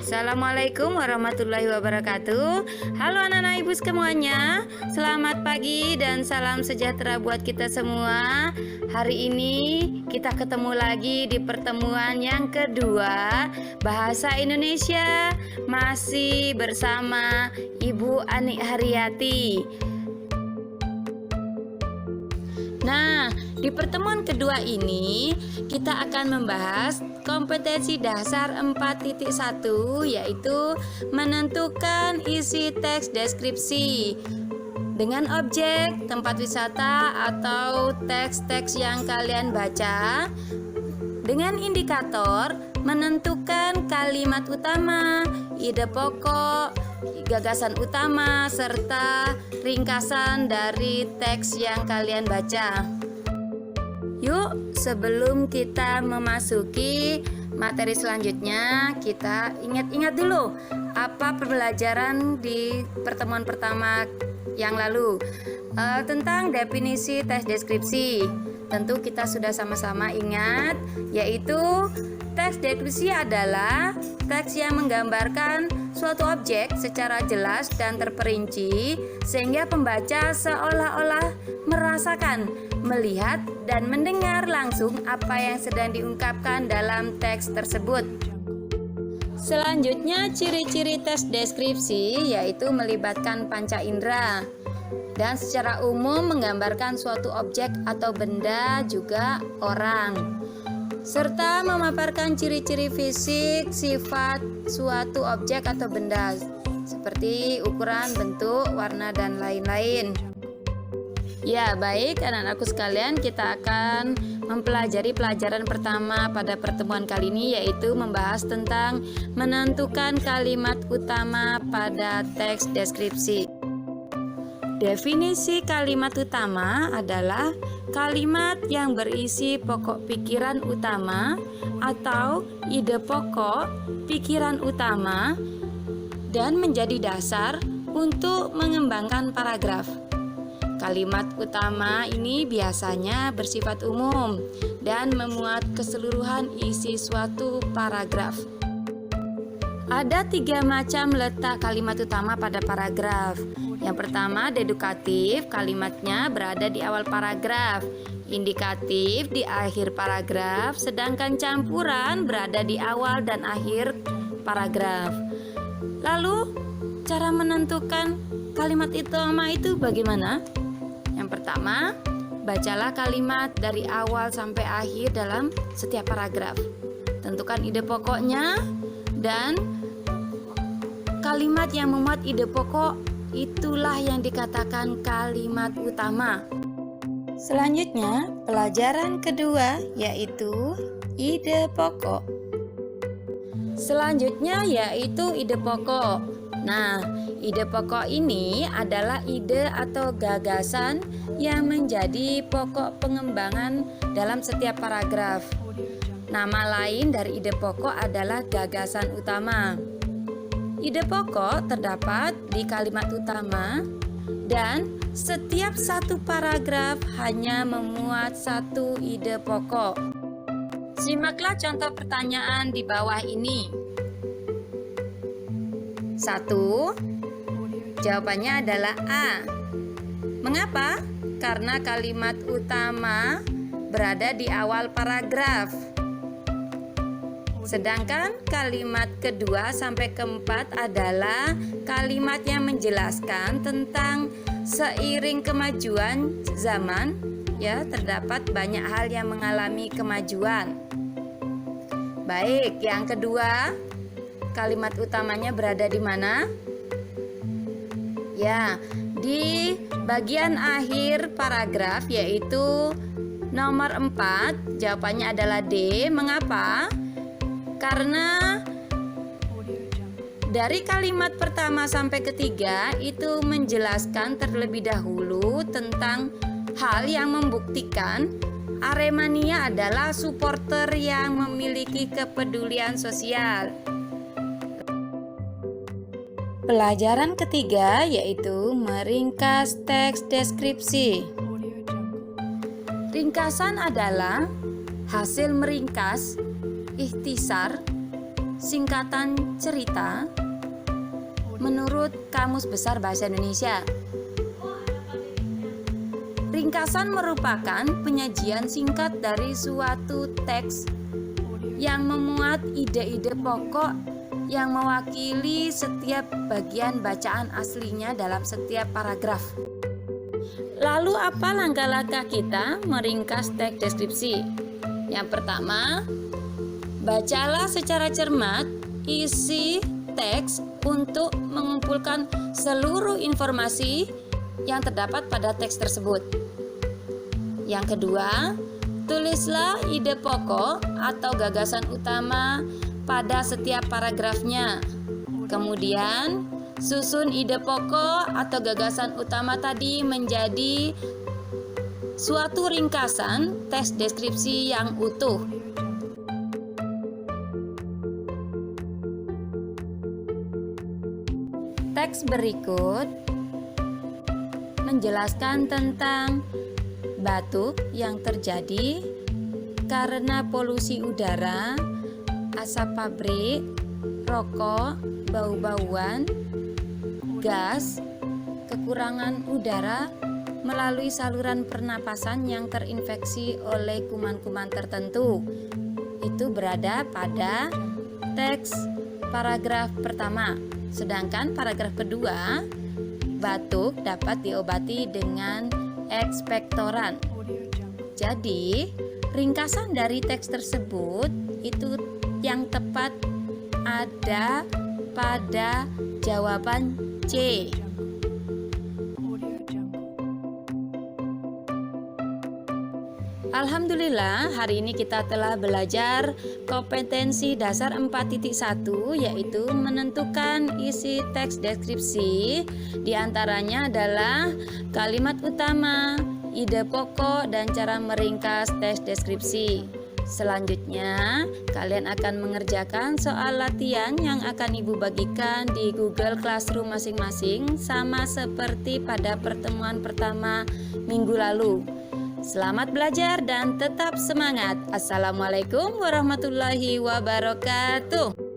Assalamualaikum warahmatullahi wabarakatuh. Halo anak-anak ibu semuanya, selamat pagi dan salam sejahtera buat kita semua. Hari ini kita ketemu lagi di pertemuan yang kedua Bahasa Indonesia, masih bersama Ibu Ani Haryati. Nah, di pertemuan kedua ini kita akan membahas kompetensi dasar 4.1, yaitu menentukan isi teks deskripsi dengan objek, tempat wisata, atau teks-teks yang kalian baca. Dengan indikator menentukan kalimat utama, ide pokok, gagasan utama, serta ringkasan dari teks yang kalian baca. Yuk, sebelum kita memasuki materi selanjutnya, kita ingat-ingat dulu apa pembelajaran di pertemuan pertama yang lalu tentang definisi teks deskripsi. Tentu kita sudah sama-sama ingat, yaitu teks deskripsi adalah teks yang menggambarkan suatu objek secara jelas dan terperinci sehingga pembaca seolah-olah merasakan, melihat, dan mendengar langsung apa yang sedang diungkapkan dalam teks tersebut. Selanjutnya, ciri-ciri teks deskripsi yaitu melibatkan panca indera dan secara umum menggambarkan suatu objek atau benda, juga orang, serta memaparkan ciri-ciri fisik, sifat suatu objek atau benda seperti ukuran, bentuk, warna, dan lain-lain. Ya, baik anak-anakku sekalian, kita akan mempelajari pelajaran pertama pada pertemuan kali ini, yaitu membahas tentang menentukan kalimat utama pada teks deskripsi. Definisi kalimat utama adalah kalimat yang berisi pokok pikiran utama atau ide pokok pikiran utama dan menjadi dasar untuk mengembangkan paragraf. Kalimat utama ini biasanya bersifat umum dan memuat keseluruhan isi suatu paragraf. Ada 3 macam letak kalimat utama pada paragraf. Yang pertama, dedukatif, kalimatnya berada di awal paragraf. Indikatif di akhir paragraf, sedangkan campuran berada di awal dan akhir paragraf. Lalu, cara menentukan kalimat utama itu bagaimana? Yang pertama, bacalah kalimat dari awal sampai akhir dalam setiap paragraf. Tentukan ide pokoknya dan kalimat yang memuat ide pokok, itulah yang dikatakan kalimat utama. Selanjutnya, pelajaran kedua yaitu ide pokok. Selanjutnya yaitu ide pokok. Nah, ide pokok ini adalah ide atau gagasan yang menjadi pokok pengembangan dalam setiap paragraf. Nama lain dari ide pokok adalah gagasan utama. Ide pokok terdapat di kalimat utama dan setiap satu paragraf hanya memuat satu ide pokok. Simaklah contoh pertanyaan di bawah ini. 1. Jawabannya adalah A. Mengapa? Karena kalimat utama berada di awal paragraf. Sedangkan kalimat kedua sampai keempat adalah kalimat yang menjelaskan tentang seiring kemajuan zaman, ya, terdapat banyak hal yang mengalami kemajuan. Baik, yang kedua, kalimat utamanya berada di mana? Ya, di bagian akhir paragraf, yaitu nomor 4. Jawabannya adalah D. Mengapa? Karena dari kalimat pertama sampai ketiga itu menjelaskan terlebih dahulu tentang hal yang membuktikan Aremania adalah supporter yang memiliki kepedulian sosial. Pelajaran ketiga yaitu meringkas teks deskripsi. Ringkasan adalah hasil meringkas, ikhtisar, singkatan cerita menurut Kamus Besar Bahasa Indonesia. Ringkasan merupakan penyajian singkat dari suatu teks yang memuat ide-ide pokok yang mewakili setiap bagian bacaan aslinya dalam setiap paragraf. Lalu apa langkah-langkah kita meringkas teks deskripsi? Yang pertama, bacalah secara cermat isi teks untuk mengumpulkan seluruh informasi yang terdapat pada teks tersebut. Yang kedua, tulislah ide pokok atau gagasan utama pada setiap paragrafnya. Kemudian, susun ide pokok atau gagasan utama tadi menjadi suatu ringkasan teks deskripsi yang utuh. Teks berikut menjelaskan tentang batuk yang terjadi karena polusi udara, asap pabrik, rokok, bau-bauan, gas, kekurangan udara melalui saluran pernapasan yang terinfeksi oleh kuman-kuman tertentu. Itu berada pada teks paragraf pertama. Sedangkan paragraf kedua, batuk dapat diobati dengan ekspektoran. Jadi, ringkasan dari teks tersebut itu yang tepat ada pada jawaban C. Alhamdulillah, hari ini kita telah belajar kompetensi dasar 4.1, yaitu menentukan isi teks deskripsi. Di antaranya adalah kalimat utama, ide pokok, dan cara meringkas teks deskripsi. Selanjutnya, kalian akan mengerjakan soal latihan yang akan Ibu bagikan di Google Classroom masing-masing, sama seperti pada pertemuan pertama minggu lalu. Selamat belajar dan tetap semangat. Assalamualaikum warahmatullahi wabarakatuh.